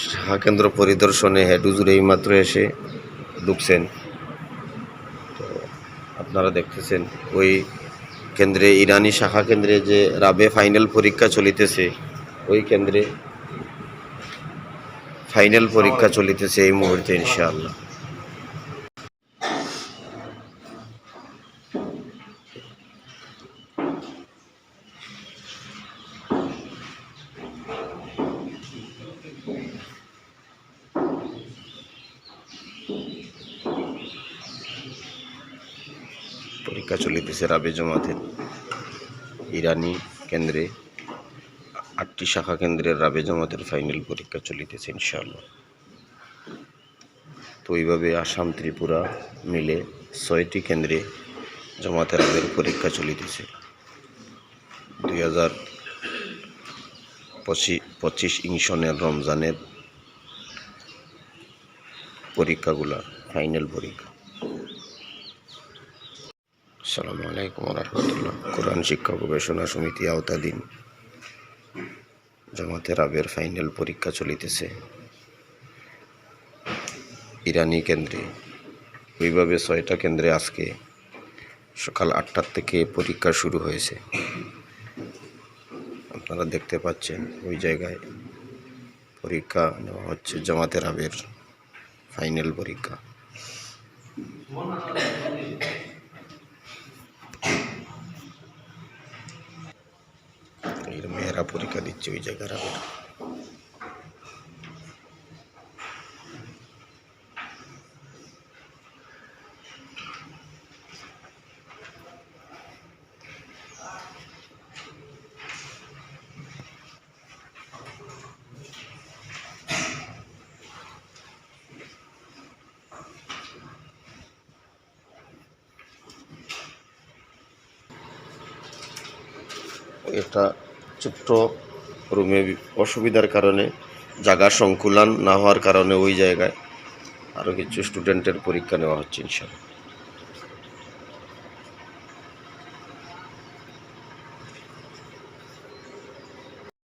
শাখা কেন্দ্র পরিদর্শনে হেড হুজুর এইমাত্র এসে ঢুকছেন। তো আপনারা দেখতেছেন ওই কেন্দ্রে, ইরানি শাখা কেন্দ্রে যে রাবে ফাইনাল পরীক্ষা চলিতেছে, ওই কেন্দ্রে ফাইনাল পরীক্ষা চলিতেছে এই মুহূর্তে ইনশাআল্লাহ। পরীক্ষা চলিতেছে রাবে জমাতের ইরানি কেন্দ্রে, 8টি শাখা কেন্দ্রের রাবে জমাতের ফাইনাল পরীক্ষা চলিতেছে ইনশাআল্লাহ। তো এইভাবে আসাম ত্রিপুরা মিলে 6টি কেন্দ্রে জমাতের রাবের পরীক্ষা চলিতেছে। 2025 সনের রমজানের পরীক্ষাগুলা ফাইনাল পরীক্ষা। আসসালামু আলাইকুম ওয়া রাহমাতুল্লাহ। কোরআন শিক্ষা গবেষণা সমিতি আওতাধীন জামাতে রাবের ফাইনাল পরীক্ষা চলিতেছে ইরানি কেন্দ্রে। ওইভাবে 6টা কেন্দ্রে আজকে সকাল 8টার থেকে পরীক্ষা শুরু হয়েছে। আপনারা দেখতে পাচ্ছেন ওই জায়গায় পরীক্ষা নেওয়া হচ্ছে, জামাতে রাবের ফাইনাল পরীক্ষা। মেয়েরা পরীক্ষা দিচ্ছে ওই জায়গার রাবের। একটা ছোট্ট রুমে অসুবিধার কারণে, জায়গা সংকুলান না হওয়ার কারণে ওই জায়গায় আরও কিছু স্টুডেন্টের পরীক্ষা নেওয়া হচ্ছে ইনশাআল্লাহ।